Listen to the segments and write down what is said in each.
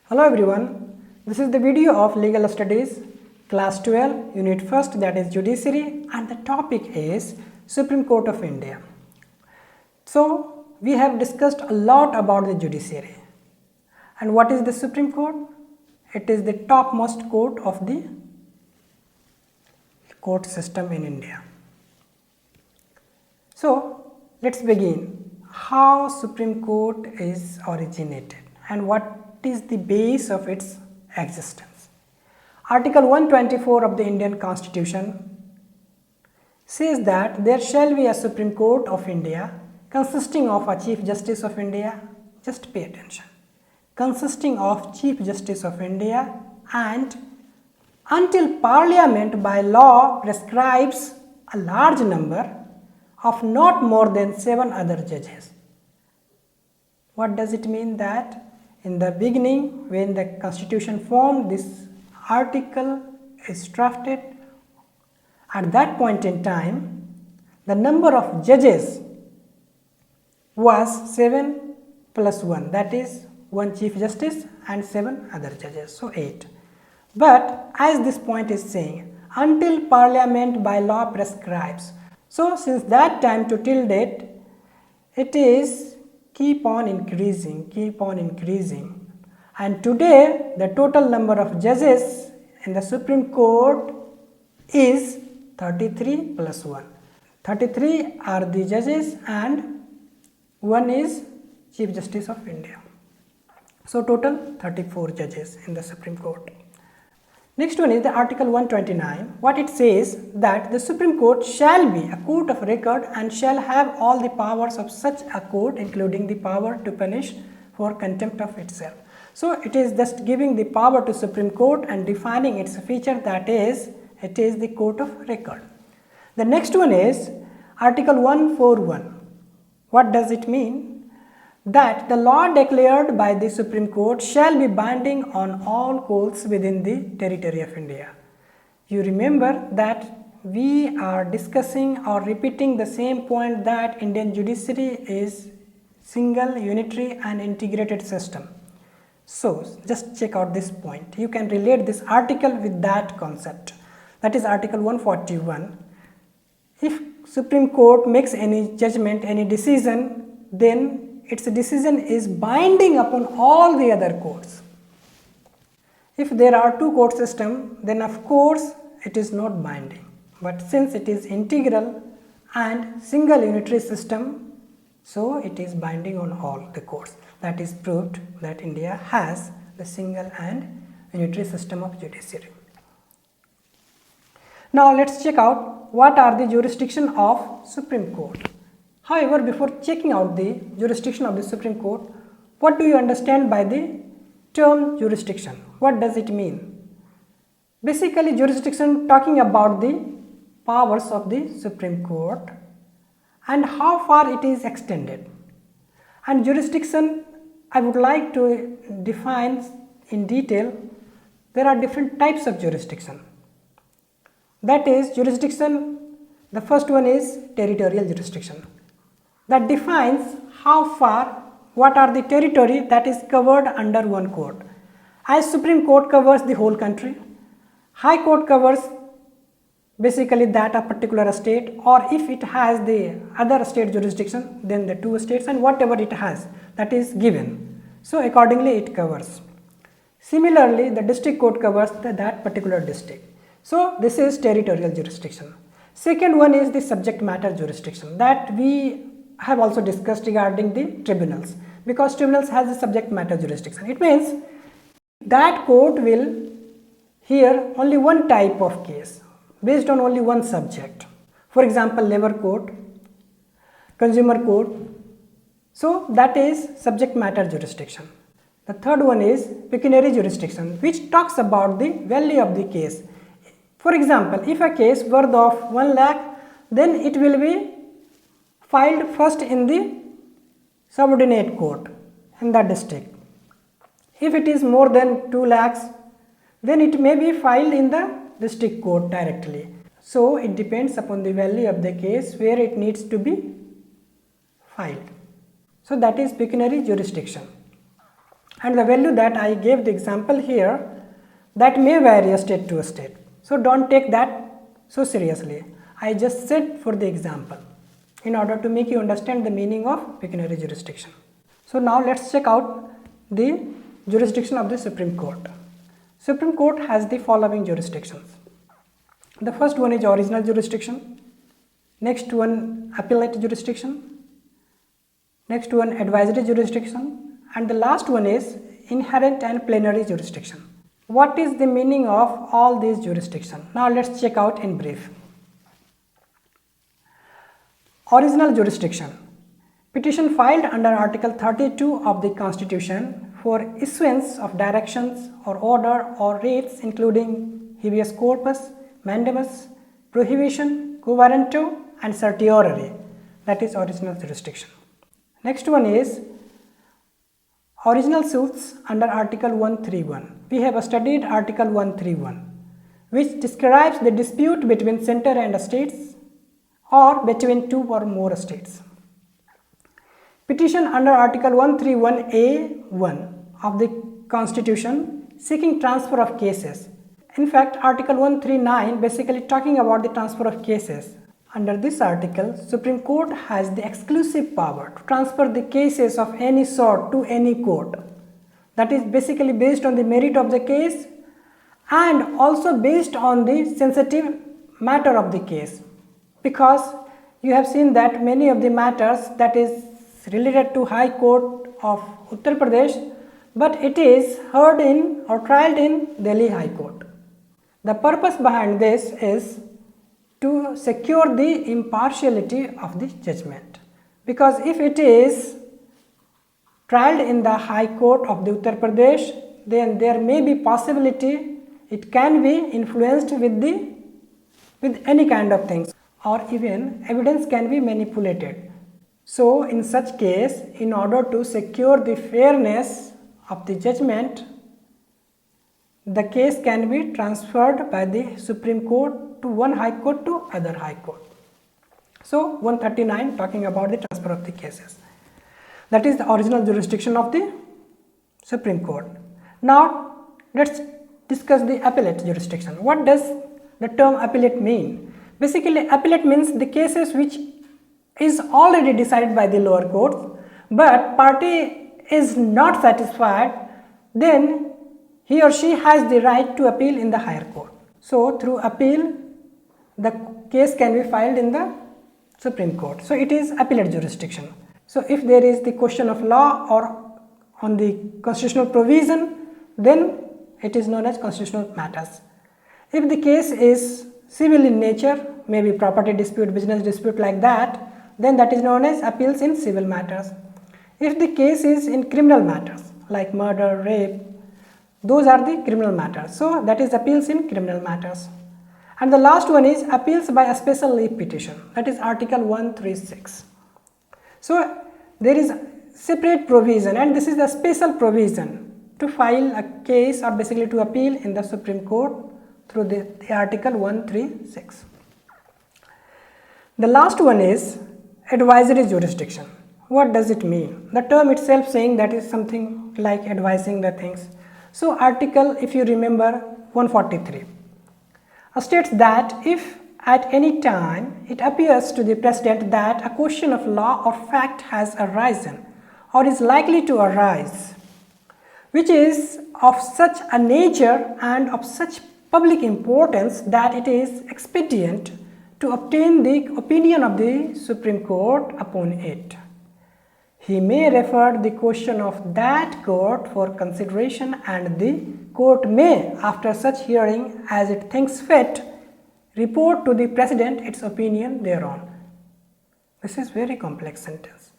Hello everyone, this is the video of Legal Studies, Class 12, Unit 1st, that is Judiciary, and the topic is Supreme Court of India. So, we have discussed a lot about the Judiciary. And what is the Supreme Court? It is the topmost court of the court system in India. So, let's begin. How Supreme Court is originated and what is the base of its existence. Article 124 of the Indian Constitution says that there shall be a Supreme Court of India consisting of a Chief Justice of India, just pay attention, consisting of Chief Justice of India and until Parliament by law prescribes a large number of not more than 7 other judges. What does it mean? That in the beginning, when the constitution formed, this article is drafted. At that point in time, the number of judges was 7 plus 1, that is 1 Chief Justice and 7 other judges, so 8. But as this point is saying, until Parliament by law prescribes. So since that time to till date, it is keep on increasing, and today the total number of judges in the Supreme Court is 33 plus 1. 33 are the judges and 1 is Chief Justice of India. So total 34 judges in the Supreme Court. Next one is the Article 129. What it says that the Supreme Court shall be a court of record and shall have all the powers of such a court, including the power to punish for contempt of itself. So it is just giving the power to Supreme Court and defining its feature, that is, it is the court of record. The next one is Article 141. What does it mean? That the law declared by the Supreme Court shall be binding on all courts within the territory of India. You remember that we are discussing or repeating the same point that Indian judiciary is single, unitary and integrated system. So just check out this point. You can relate this article with that concept. That is Article 141. If Supreme Court makes any judgment, any decision, then its decision is binding upon all the other courts. If there are 2 court systems, then of course it is not binding. But since it is integral and single unitary system, so it is binding on all the courts. That is proved that India has the single and unitary system of judiciary. Now let's check out what are the jurisdiction of Supreme Court. However, before checking out the jurisdiction of the Supreme Court, what do you understand by the term jurisdiction? What does it mean? Basically, jurisdiction talking about the powers of the Supreme Court and how far it is extended. And jurisdiction, I would like to define in detail. There are different types of jurisdiction. That is jurisdiction, the first one is territorial jurisdiction. That defines how far, what are the territory that is covered under one court. As Supreme Court covers the whole country, High Court covers basically that a particular state, or if it has the other state jurisdiction, then the 2 states and whatever it has, that is given. So accordingly it covers. Similarly, the district court covers that particular district. So this is territorial jurisdiction. Second one is the subject matter jurisdiction, that we have also discussed regarding the tribunals, because tribunals has a subject matter jurisdiction. It means that court will hear only one type of case based on only one subject. For example, labor court, consumer court. So that is subject matter jurisdiction. The third one is pecuniary jurisdiction, which talks about the value of the case. For example, if a case worth of 1 lakh, then it will be filed first in the subordinate court in that district. If it is more than 2 lakhs, then it may be filed in the district court directly. So it depends upon the value of the case where it needs to be filed. So that is pecuniary jurisdiction. and the value that I gave the example here, that may vary a state to a state. So don't take that so seriously. I just said for the example in order to make you understand the meaning of pecuniary jurisdiction. So now let's check out the jurisdiction of the Supreme Court. Supreme Court has the following jurisdictions. The first one is original jurisdiction, next one appellate jurisdiction, next one advisory jurisdiction, and the last one is inherent and plenary jurisdiction. What is the meaning of all these jurisdictions? Now let's check out in brief. Original jurisdiction. Petition filed under Article 32 of the Constitution for issuance of directions or order or writs including habeas corpus, mandamus, prohibition, quo warranto and certiorari, that is original jurisdiction. Next one is original suits under Article 131. We have studied Article 131, which describes the dispute between center and states or between two or more states. Petition under Article 131A1 of the Constitution seeking transfer of cases. In fact, Article 139 basically talking about the transfer of cases. Under this article, Supreme Court has the exclusive power to transfer the cases of any sort to any court. That is basically based on the merit of the case and also based on the sensitive matter of the case. Because you have seen that many of the matters that is related to High Court of Uttar Pradesh, but it is heard in or tried in Delhi High Court. The purpose behind this is to secure the impartiality of the judgment, because if it is tried in the High Court of the Uttar Pradesh, then there may be possibility it can be influenced with any kind of things, or even evidence can be manipulated. So in such case, in order to secure the fairness of the judgment, the case can be transferred by the Supreme Court to one High Court to other High Court. So 139 talking about the transfer of the cases. That is the original jurisdiction of the Supreme Court. Now let's discuss the appellate jurisdiction. What does the term appellate mean? Basically, appellate means the cases which is already decided by the lower courts, but party is not satisfied, then he or she has the right to appeal in the higher court. So through appeal, the case can be filed in the Supreme Court. So it is appellate jurisdiction. So if there is the question of law or on the constitutional provision, then it is known as constitutional matters. If the case is civil in nature, maybe property dispute, business dispute like that, then that is known as appeals in civil matters. If the case is in criminal matters like murder, rape, those are the criminal matters. So that is appeals in criminal matters. And the last one is appeals by a special leave petition, that is Article 136. So there is separate provision, and this is the special provision to file a case or basically to appeal in the Supreme Court through the Article 136. The last one is advisory jurisdiction. What does it mean? The term itself saying that is something like advising the things. So article, if you remember, 143 states that if at any time it appears to the President that a question of law or fact has arisen or is likely to arise, which is of such a nature and of such public importance that it is expedient to obtain the opinion of the Supreme Court upon it, he may refer the question of that court for consideration, and the court may, after such hearing as it thinks fit, report to the President its opinion thereon. This is very complex sentence,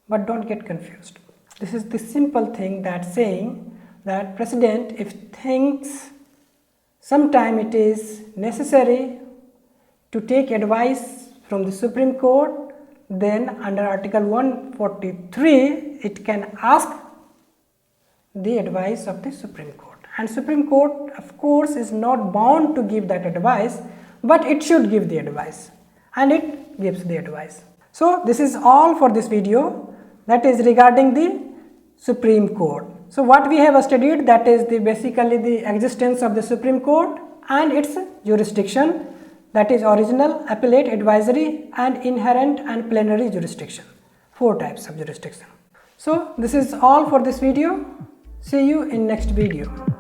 but don't get confused. This is the simple thing that saying that President, if thinks sometime it is necessary to take advice from the Supreme Court, then under Article 143 it can ask the advice of the Supreme Court, and Supreme Court of course is not bound to give that advice, but it should give the advice, and it gives the advice. So this is all for this video, that is regarding the Supreme Court. So what we have studied, that is basically the existence of the Supreme Court and its jurisdiction, that is original, appellate, advisory and inherent and plenary jurisdiction. 4 types of jurisdiction. So this is all for this video. See you in next video.